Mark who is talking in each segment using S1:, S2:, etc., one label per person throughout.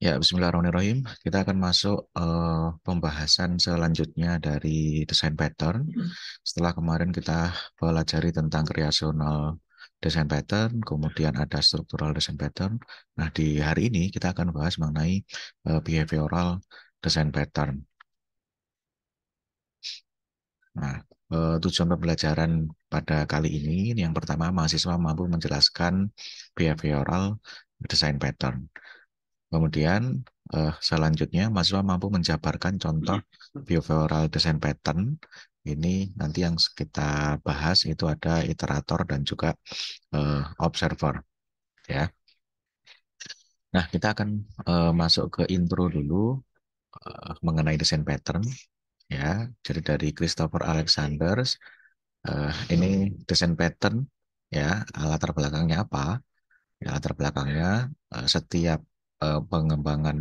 S1: Ya, Bismillahirrahmanirrahim. Kita akan masuk pembahasan selanjutnya dari desain pattern. Setelah kemarin kita pelajari tentang kreasional desain pattern, kemudian ada struktural desain pattern. Nah, di hari ini kita akan bahas mengenai behavioral desain pattern. Nah, tujuan pembelajaran pada kali ini, yang pertama, mahasiswa mampu menjelaskan behavioral design pattern. Kemudian, selanjutnya, mahasiswa mampu menjabarkan contoh behavioral design pattern. Ini nanti yang kita bahas itu ada iterator dan juga observer, ya. Nah, kita akan masuk ke intro dulu mengenai desain pattern, ya. Jadi dari Christopher Alexander. Ini desain pattern, ya, latar belakangnya apa? Ya, latar belakangnya setiap pengembangan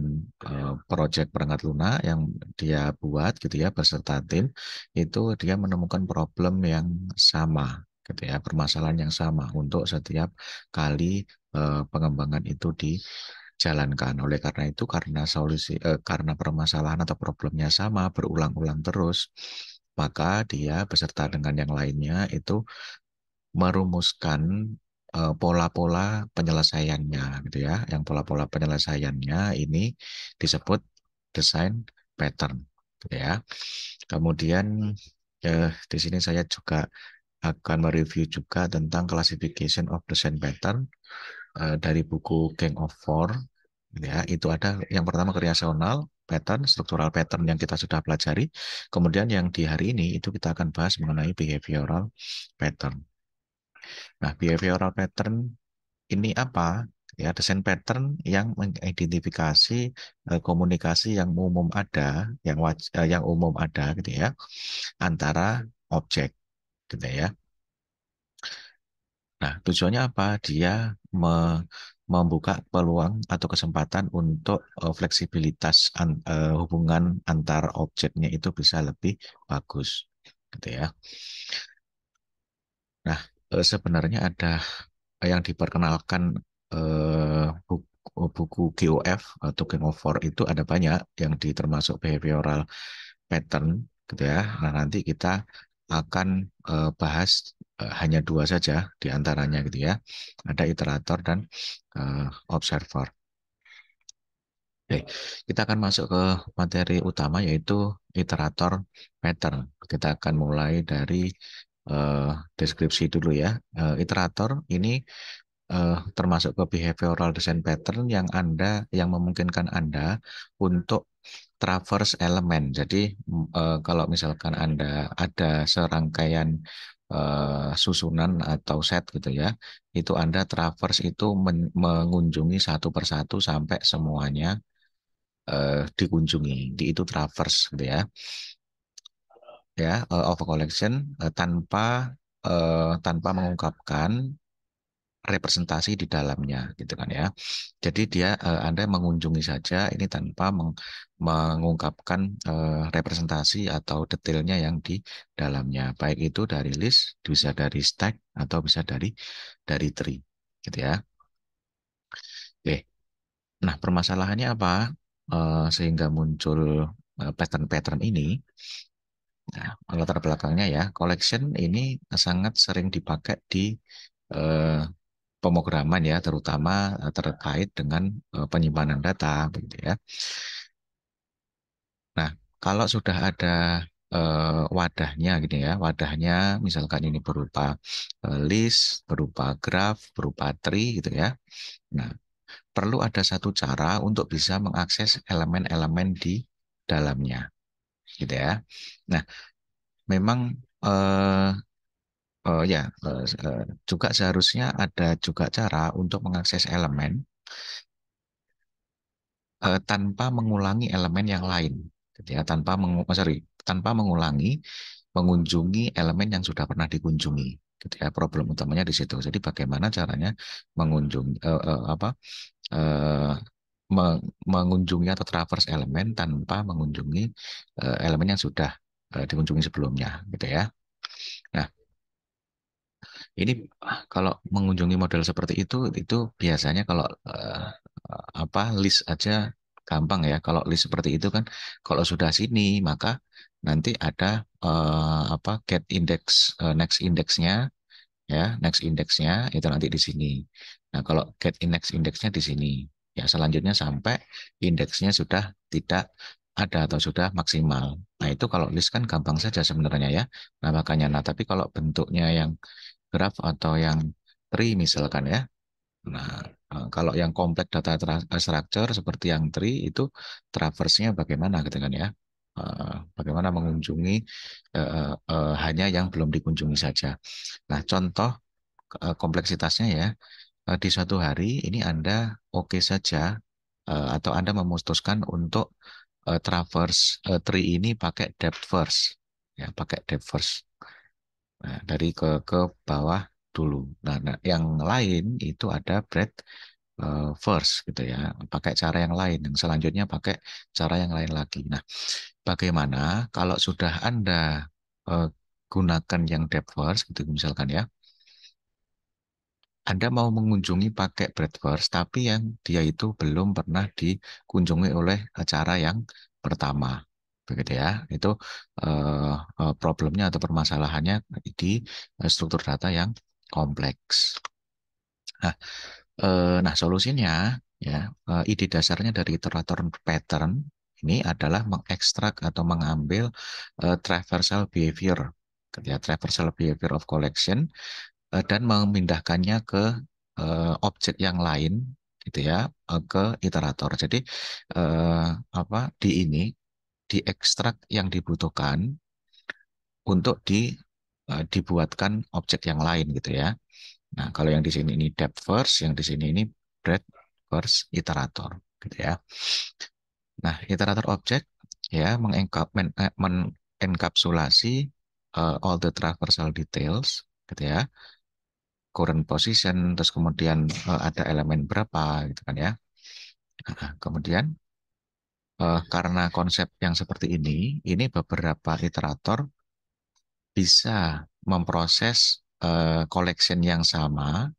S1: proyek perangkat lunak yang dia buat gitu ya beserta tim itu dia menemukan problem yang sama gitu ya, permasalahan yang sama untuk setiap kali pengembangan itu dijalankan. Oleh karena itu, karena permasalahan atau problemnya sama berulang-ulang terus, maka dia beserta dengan yang lainnya itu merumuskan pola-pola penyelesaiannya gitu ya. Yang pola-pola penyelesaiannya ini disebut design pattern gitu ya. Kemudian di sini saya juga akan mereview juga tentang classification of design pattern dari buku Gang of Four gitu ya. Itu ada yang pertama kreasional pattern, struktural pattern yang kita sudah pelajari. Kemudian yang di hari ini itu kita akan bahas mengenai behavioral pattern. Nah, behavioral pattern ini apa? Ya, desain pattern yang mengidentifikasi komunikasi yang umum ada, yang umum ada gitu ya, antara objek gitu ya. Nah, tujuannya apa? Dia membuka peluang atau kesempatan untuk fleksibilitas hubungan antar objeknya itu bisa lebih bagus gitu ya. Nah, sebenarnya ada yang diperkenalkan buku GOF atau Gang of Four itu ada banyak yang termasuk behavioral pattern gitu ya. Nah, nanti kita akan bahas hanya dua saja di antaranya gitu ya. Ada iterator dan observer. Oke, kita akan masuk ke materi utama yaitu iterator pattern. Kita akan mulai dari eh, deskripsi dulu ya. Iterator ini termasuk ke behavioral design pattern yang memungkinkan Anda untuk traverse elemen. Jadi kalau misalkan Anda ada serangkaian susunan atau set gitu ya, itu Anda traverse itu mengunjungi satu persatu sampai semuanya dikunjungi. Itu traverse gitu ya. Ya, of a collection tanpa mengungkapkan representasi di dalamnya gitu kan ya. Jadi Anda mengunjungi saja ini tanpa mengungkapkan representasi atau detailnya yang di dalamnya. Baik itu dari list, bisa dari stack atau bisa dari tree gitu ya. Oke. Nah, permasalahannya apa? Sehingga muncul pattern-pattern ini. Nah, latar belakangnya ya, collection ini sangat sering dipakai di eh, pemrograman ya, terutama terkait dengan penyimpanan data, begitu ya. Nah, kalau sudah ada wadahnya, gitu ya, wadahnya misalkan ini berupa list, berupa graph, berupa tree, gitu ya. Nah, perlu ada satu cara untuk bisa mengakses elemen-elemen di dalamnya, gitu ya. Nah, memang eh, ya, juga seharusnya ada juga cara untuk mengakses elemen tanpa mengulangi elemen yang lain, gitu ya, tanpa mengulangi mengunjungi elemen yang sudah pernah dikunjungi, gitu ya. Problem utamanya di situ. Jadi bagaimana caranya mengunjungi eh, mengunjungi atau traverse elemen tanpa mengunjungi elemen yang sudah dikunjungi sebelumnya, gitu ya. Nah, ini kalau mengunjungi model seperti itu biasanya kalau list aja gampang ya. Kalau list seperti itu kan, kalau sudah sini maka nanti ada apa get index next indexnya ya, next indexnya itu nanti di sini. Nah, kalau get indeksnya di sini. Ya, selanjutnya sampai indeksnya sudah tidak ada atau sudah maksimal. Nah, itu kalau list kan gampang saja sebenarnya ya. Nah, makanya tapi kalau bentuknya yang graph atau yang tree misalkan ya. Nah, kalau yang kompleks data structure seperti yang tree itu traverse-nya bagaimana gitu kan ya. Bagaimana mengunjungi hanya yang belum dikunjungi saja. Nah, contoh kompleksitasnya ya, di suatu hari ini Anda oke saja atau Anda memutuskan untuk traverse tree ini pakai depth first, ya pakai depth first. Nah, dari ke bawah dulu. Nah, yang lain itu ada breadth first gitu ya, pakai cara yang lain. Yang selanjutnya pakai cara yang lain lagi. Nah, bagaimana kalau sudah Anda eh, gunakan yang depth first gitu misalkan ya, Anda mau mengunjungi pakai breadfast, tapi yang dia itu belum pernah dikunjungi oleh acara yang pertama. Begitu ya. Itu problemnya atau permasalahannya di struktur data yang kompleks. Nah, nah solusinya ya, ide dasarnya dari iterator pattern ini adalah mengekstrak atau mengambil traversal behavior, gitu ya, traversal behavior of collection dan memindahkannya ke objek yang lain gitu ya, ke iterator. Jadi eh, apa di ini diekstrak yang dibutuhkan untuk dibuatkan objek yang lain gitu ya. Nah, kalau yang di sini ini depth first, yang di sini ini breadth first iterator gitu ya. Nah, iterator objek ya mengenkapsulasi all the traversal details gitu ya, current position, terus kemudian ada elemen berapa gitu kan ya. Nah, kemudian karena konsep yang seperti ini beberapa iterator bisa memproses collection yang sama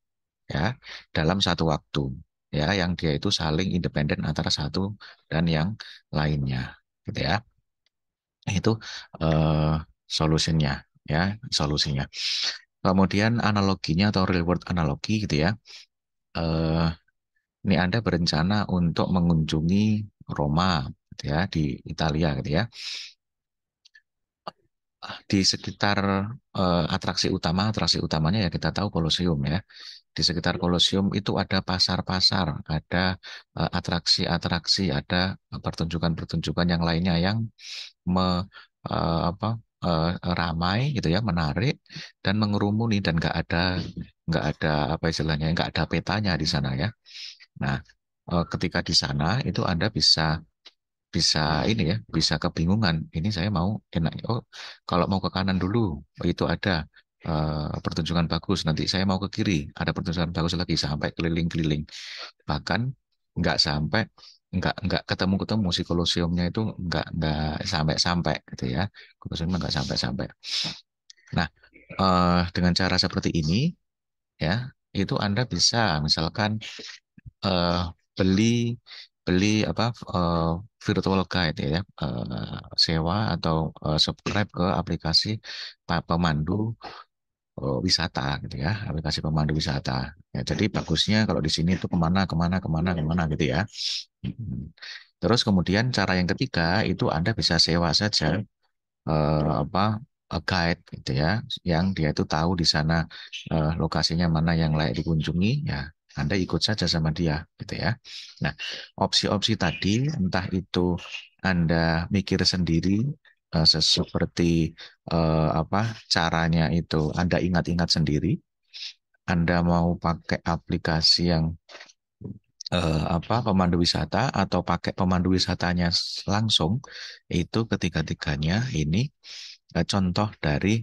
S1: ya dalam satu waktu ya, yang dia itu saling independen antara satu dan yang lainnya gitu ya. Itu eh, solusinya ya, solusinya. Kemudian analoginya atau real world analogi gitu ya. Eh, Ini Anda berencana untuk mengunjungi Roma gitu ya, di Italia gitu ya. Di sekitar atraksi utamanya ya kita tahu Kolosium ya. Di sekitar Kolosium itu ada pasar-pasar, ada atraksi-atraksi, ada pertunjukan-pertunjukan yang lainnya yang me, apa ramai gitu ya, menarik dan mengerumuni dan nggak ada apa istilahnya, nggak ada petanya di sana ya. Nah, ketika di sana itu Anda bisa bisa ini ya, bisa kebingungan. Ini saya mau enak. Oh, kalau mau ke kanan dulu, oh, itu ada pertunjukan bagus. Nanti saya mau ke kiri, ada pertunjukan bagus lagi sampai keliling-keliling. Bahkan nggak sampai nggak ketemu-ketemu si kolosiumnya itu nggak sampai-sampai gitu ya. Kolosiumnya nggak sampai-sampai. Nah, dengan cara seperti ini ya, itu Anda bisa misalkan eh, beli beli apa virtual guide ya, sewa atau subscribe ke aplikasi pemandu wisata gitu ya, aplikasi pemandu wisata. Ya, jadi bagusnya kalau di sini tuh kemana kemana kemana kemana gitu ya. Mm. Terus kemudian cara yang ketiga itu Anda bisa sewa saja apa guide gitu ya, yang dia itu tahu di sana lokasinya mana yang layak dikunjungi ya, Anda ikut saja sama dia gitu ya. Nah, opsi-opsi tadi entah itu Anda mikir sendiri seperti apa caranya itu Anda ingat-ingat sendiri, Anda mau pakai aplikasi yang apa pemandu wisata atau pakai pemandu wisatanya langsung, itu ketiga-tiganya ini contoh dari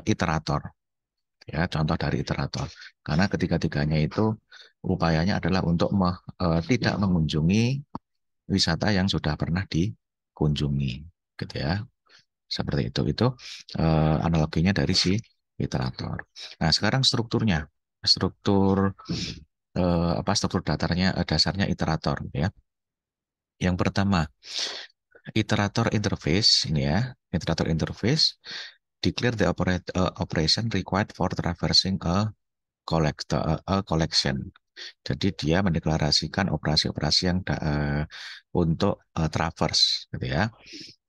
S1: iterator ya, contoh dari iterator, karena ketiga-tiganya itu upayanya adalah untuk tidak mengunjungi wisata yang sudah pernah dikunjungi gitu ya, seperti itu analoginya dari si iterator. Nah, sekarang strukturnya, struktur apa struktur dasarnya iterator gitu ya. Yang pertama, iterator interface ini ya, iterator interface declare the operation required for traversing a collection. Jadi dia mendeklarasikan operasi-operasi yang untuk traverse, gitu ya.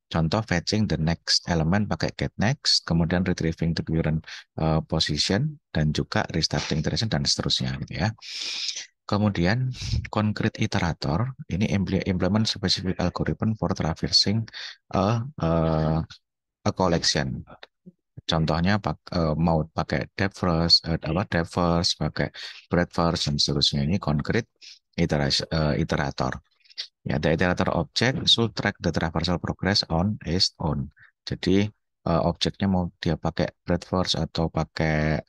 S1: Contoh fetching the next element pakai get next, kemudian retrieving the current position, dan juga restarting iteration dan seterusnya, gitu ya. Kemudian concrete iterator ini implement specific algorithm for traversing a collection. Contohnya mau pakai depth first, depth first, pakai breadth first, dan seterusnya. Ini concrete iterator. Ya, the iterator object should track the traversal progress on its own. Jadi objeknya mau dia pakai breadth first atau pakai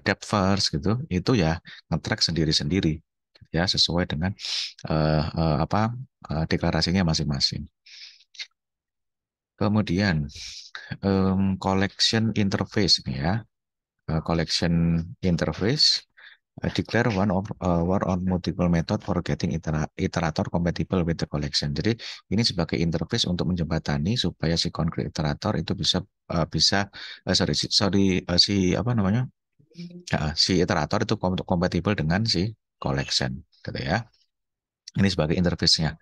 S1: depth first gitu, itu ya nge-track sendiri-sendiri ya sesuai dengan deklarasinya masing-masing. Kemudian collection interface ini ya. Collection interface declare one or multiple method for getting iterator compatible with the collection. Jadi ini sebagai interface untuk menjembatani supaya si concrete iterator itu si iterator itu kompatibel dengan si collection, gitu ya. Ini sebagai interface-nya.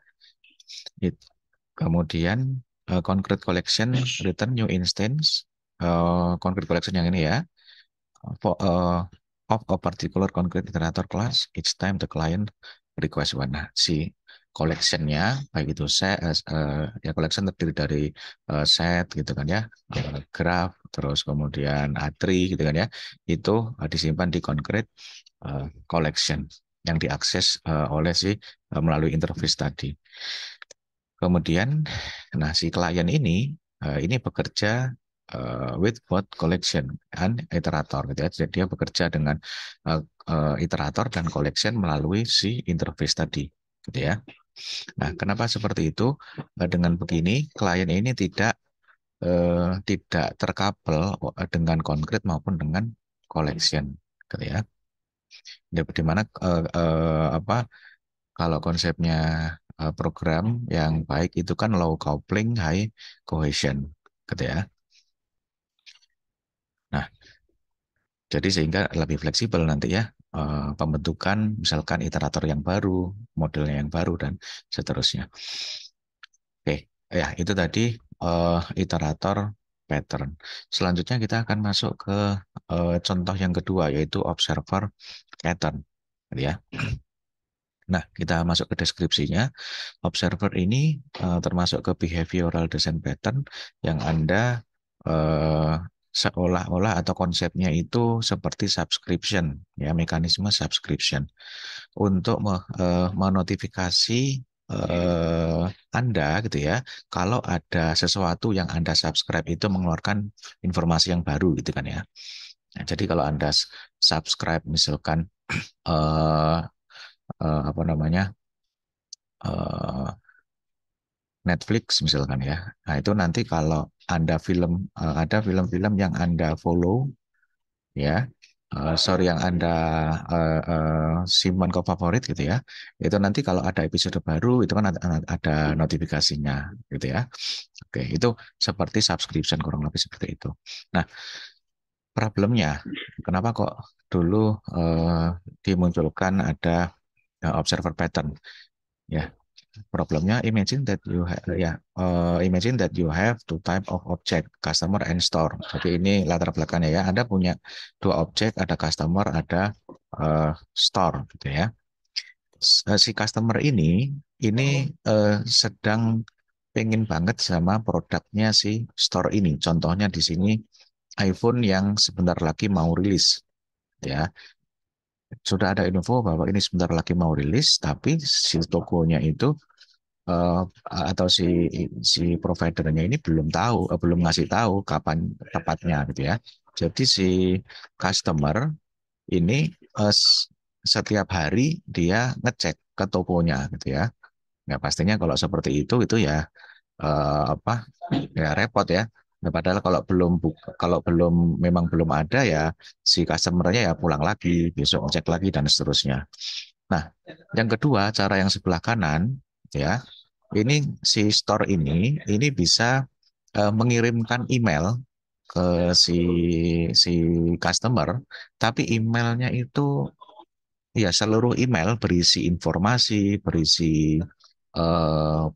S1: Kemudian concrete collection return new instance. Concrete collection yang ini ya, of a particular concrete iterator class each time the client request one. Nah, si collection-nya baik itu ya collection terdiri dari set gitu kan ya, graph, terus kemudian A3 gitu kan ya, itu disimpan di concrete collection yang diakses oleh melalui interface tadi. Kemudian, nah si klien ini bekerja with both collection and iterator, gitu ya. Jadi dia bekerja dengan iterator dan collection melalui si interface tadi, gitu ya. Nah, kenapa seperti itu? Dengan begini, klien ini tidak terkabel dengan concrete maupun dengan collection, gitu ya. Di mana kalau konsepnya program yang baik itu kan low coupling, high cohesion, gitu ya. Nah, jadi sehingga lebih fleksibel nanti ya pembentukan misalkan iterator yang baru, modelnya yang baru dan seterusnya. Oke, ya itu tadi iterator pattern. Selanjutnya kita akan masuk ke contoh yang kedua yaitu observer pattern, gitu ya. Nah, kita masuk ke deskripsinya. Observer ini termasuk ke behavioral design pattern yang Anda uh, seolah-olah atau konsepnya itu seperti subscription, ya mekanisme subscription untuk menotifikasi Anda gitu ya, kalau ada sesuatu yang Anda subscribe itu mengeluarkan informasi yang baru gitu kan ya. Nah, jadi kalau Anda subscribe misalkan uh, apa namanya uh, Netflix misalkan ya. Nah, itu nanti kalau ada film-film yang Anda follow ya. Sorry yang Anda simpan ke favorit gitu ya. Itu nanti kalau ada episode baru itu kan ada notifikasinya gitu ya. Oke, itu seperti subscription kurang lebih seperti itu. Nah, problemnya kenapa kok dulu dimunculkan ada observer pattern ya. Problemnya imagine that you have two type of object, customer and store. Jadi ini latar belakangnya ya. Anda punya dua objek, ada customer, ada store gitu ya. Si customer ini sedang pengen banget sama produknya si store ini. Contohnya di sini iPhone yang sebentar lagi mau rilis ya. Sudah ada info bahwa ini sebentar lagi mau rilis, tapi si tokonya itu eh, atau si providernya ini belum tahu, belum ngasih tahu kapan tepatnya gitu ya. Jadi si customer ini setiap hari dia ngecek ke tokonya gitu ya. Ya pastinya kalau seperti itu ya apa ya repot ya. Nah, padahal kalau belum memang belum ada ya si customernya ya pulang lagi besok ngecek lagi dan seterusnya. Nah, yang kedua, cara yang sebelah kanan, ya, ini si store ini bisa mengirimkan email ke si customer, tapi emailnya itu ya seluruh email berisi informasi, berisi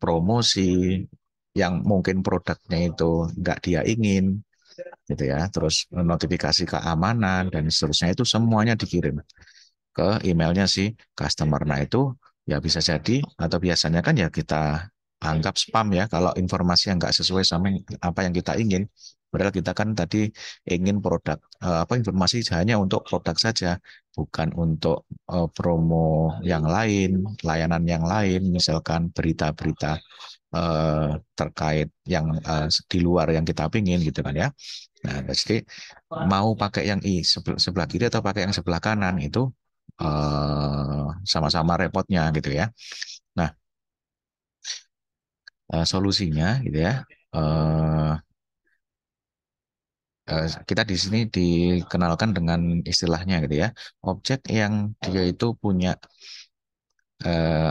S1: promosi yang mungkin produknya itu nggak dia ingin, gitu ya. Terus notifikasi keamanan dan seterusnya itu semuanya dikirim ke emailnya si customer. Nah itu ya bisa jadi atau biasanya kan ya kita anggap spam ya kalau informasi yang nggak sesuai sama apa yang kita ingin. Padahal kita kan tadi ingin produk apa informasi hanya untuk produk saja, bukan untuk promo yang lain, layanan yang lain, misalkan berita-berita terkait yang di luar yang kita pingin gitu kan ya. Nah, jadi mau pakai yang sebelah kiri atau pakai yang sebelah kanan itu sama-sama repotnya gitu ya. Nah, solusinya gitu ya. eh, kita di sini dikenalkan dengan istilahnya gitu ya. Objek yang dia itu punya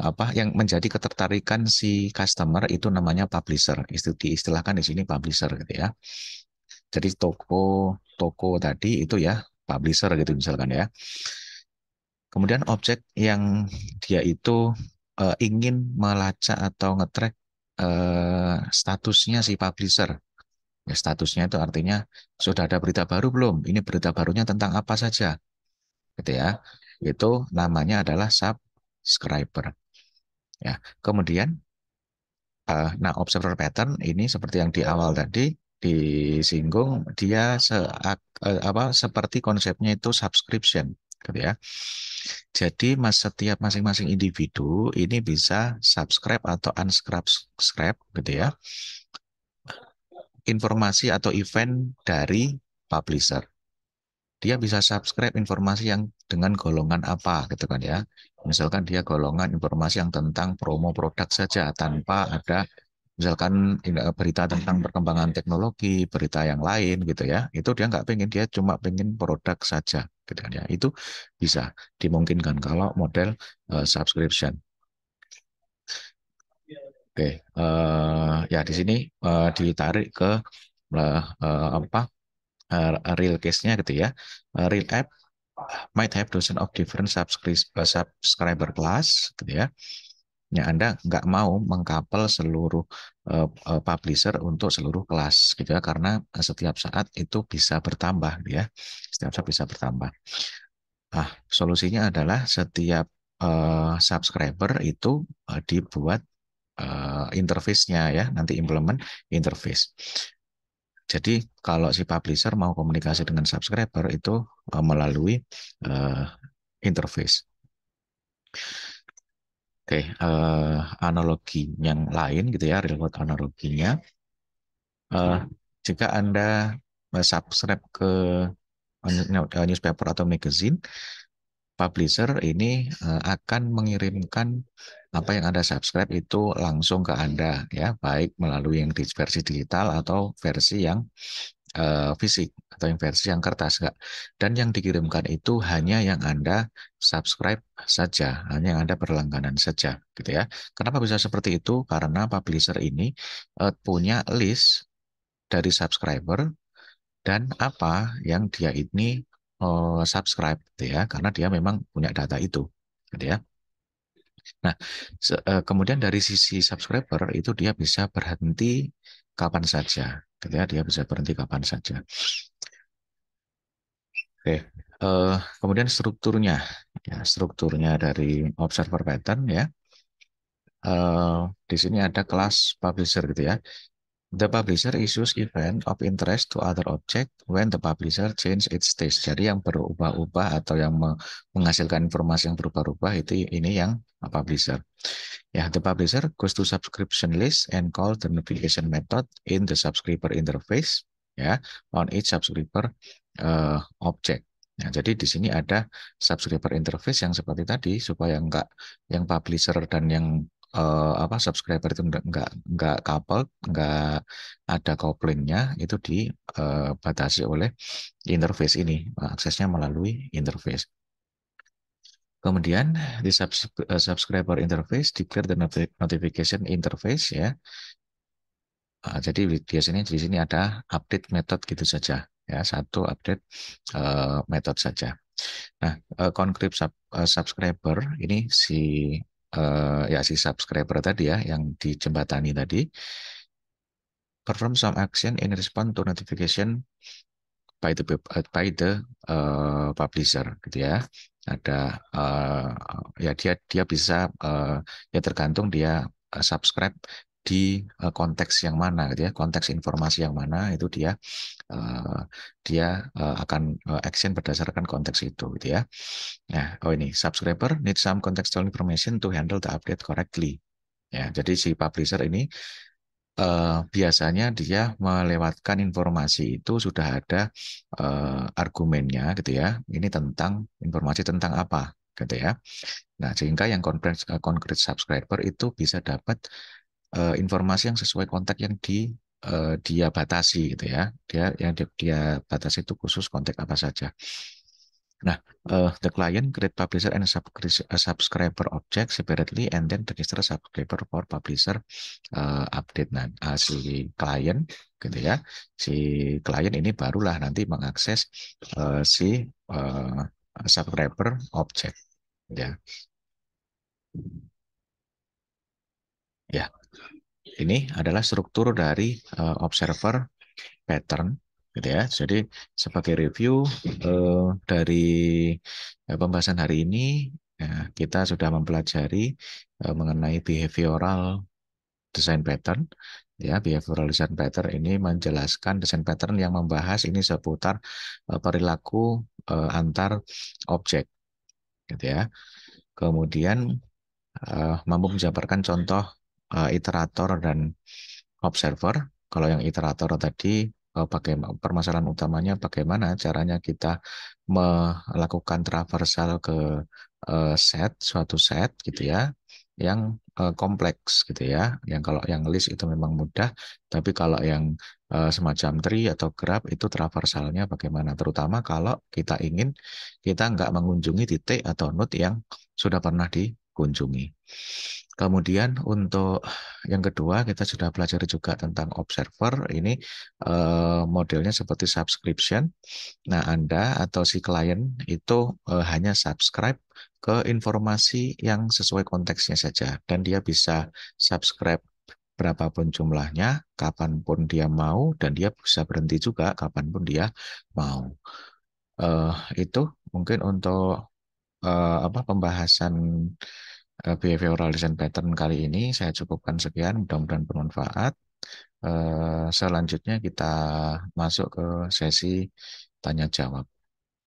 S1: apa yang menjadi ketertarikan si customer itu namanya publisher. Itu diistilahkan di sini publisher gitu ya. Jadi toko toko tadi itu ya publisher gitu misalkan ya. Kemudian objek yang dia itu ingin melacak atau nge-track statusnya si publisher. Ya, statusnya itu artinya sudah ada berita baru belum? Ini berita barunya tentang apa saja, gitu ya. Itu namanya adalah subscriber. Ya, kemudian nah, observer pattern ini seperti yang di awal tadi disinggung, dia apa seperti konsepnya itu subscription, gitu ya. Jadi setiap masing-masing individu ini bisa subscribe atau unsubscribe, gitu ya, informasi atau event dari publisher. Dia bisa subscribe informasi yang dengan golongan apa, gitu kan ya. Misalkan dia golongan informasi yang tentang promo produk saja tanpa ada misalkan berita tentang perkembangan teknologi, berita yang lain gitu ya, itu dia nggak pengen, dia cuma pengen produk saja, gitu kan ya. Itu bisa dimungkinkan kalau model subscription. Oke, ya di sini ditarik ke apa real case-nya gitu ya. Real app might have dozen of different subscriber class gitu ya. Ya, Anda nggak mau mengkapel seluruh publisher untuk seluruh kelas gitu ya, karena setiap saat itu bisa bertambah ya, setiap saat bisa bertambah. Ah, solusinya adalah setiap subscriber itu dibuat interface-nya ya, nanti implement interface. Jadi kalau si publisher mau komunikasi dengan subscriber itu melalui uh, interface. Oke, analogi yang lain gitu ya, real world analoginya. eh, Jika Anda subscribe ke newspaper atau magazine, publisher ini akan mengirimkan apa yang Anda subscribe itu langsung ke Anda ya, baik melalui yang di versi digital atau versi yang fisik atau yang versi yang kertas enggak. Dan yang dikirimkan itu hanya yang Anda subscribe saja, hanya yang Anda berlangganan saja gitu ya. Kenapa bisa seperti itu? Karena publisher ini punya list dari subscriber dan apa yang dia ini subscribe gitu ya, karena dia memang punya data itu gitu ya. Nah, kemudian dari sisi subscriber itu dia bisa berhenti kapan saja gitu ya, dia bisa berhenti kapan saja. Oke, kemudian strukturnya, ya strukturnya dari observer pattern ya. Di sini ada kelas publisher gitu ya. The publisher issues event of interest to other object when the publisher change its state. Jadi yang berubah-ubah atau yang menghasilkan informasi yang berubah-ubah itu ini yang publisher. Ya, the publisher goes to subscription list and call the notification method in the subscriber interface ya on each subscriber object. Ya, jadi di sini ada subscriber interface yang seperti tadi supaya enggak yang publisher dan yang apa subscriber itu enggak coupled, enggak ada couplingnya, itu dibatasi oleh interface ini, aksesnya melalui interface. Kemudian di subscriber interface, declare the notification interface ya. Jadi biasanya di sini ada update method gitu saja ya, satu update method saja. Nah, concrete subscriber ini ya si subscriber tadi ya yang dijembatani tadi perform some action in response to notification by the publisher gitu ya. Ada ya dia bisa ya tergantung dia subscribe di konteks yang mana gitu ya, konteks informasi yang mana itu uh, dia akan action berdasarkan konteks itu gitu ya. Nah, ini subscriber need some contextual information to handle the update correctly. Ya, jadi si publisher ini biasanya dia melewatkan informasi itu sudah ada argumennya gitu ya. Ini tentang informasi tentang apa gitu ya. Nah, sehingga yang concrete subscriber itu bisa dapat informasi yang sesuai konteks yang dia batasi gitu ya. Dia batasi itu khusus konteks apa saja. Nah, the client create publisher and subscriber object separately and then register subscriber for publisher update. Nah, si klien gitu ya, si klien ini barulah nanti mengakses si subscriber object ya. Ya, ini adalah struktur dari observer pattern gitu ya. Jadi sebagai review dari pembahasan hari ini ya, kita sudah mempelajari mengenai behavioral design pattern. Ya, behavioral design pattern ini menjelaskan desain pattern yang membahas ini seputar perilaku antar objek gitu ya. Kemudian mampu menjabarkan contoh iterator dan observer. Kalau yang iterator tadi permasalahan utamanya bagaimana caranya kita melakukan traversal ke suatu set gitu ya, yang kompleks gitu ya. Yang kalau yang list itu memang mudah, tapi kalau yang semacam tree atau graph itu traversalnya bagaimana. Terutama kalau kita nggak mengunjungi titik atau node yang sudah pernah dikunjungi. Kemudian untuk yang kedua kita sudah pelajari juga tentang observer. Ini modelnya seperti subscription. Nah, Anda atau si klien itu hanya subscribe ke informasi yang sesuai konteksnya saja dan dia bisa subscribe berapapun jumlahnya, kapanpun dia mau, dan dia bisa berhenti juga kapanpun dia mau. Eh, itu mungkin untuk pembahasan behavioral design pattern kali ini saya cukupkan sekian, mudah-mudahan bermanfaat. Selanjutnya kita masuk ke sesi tanya jawab.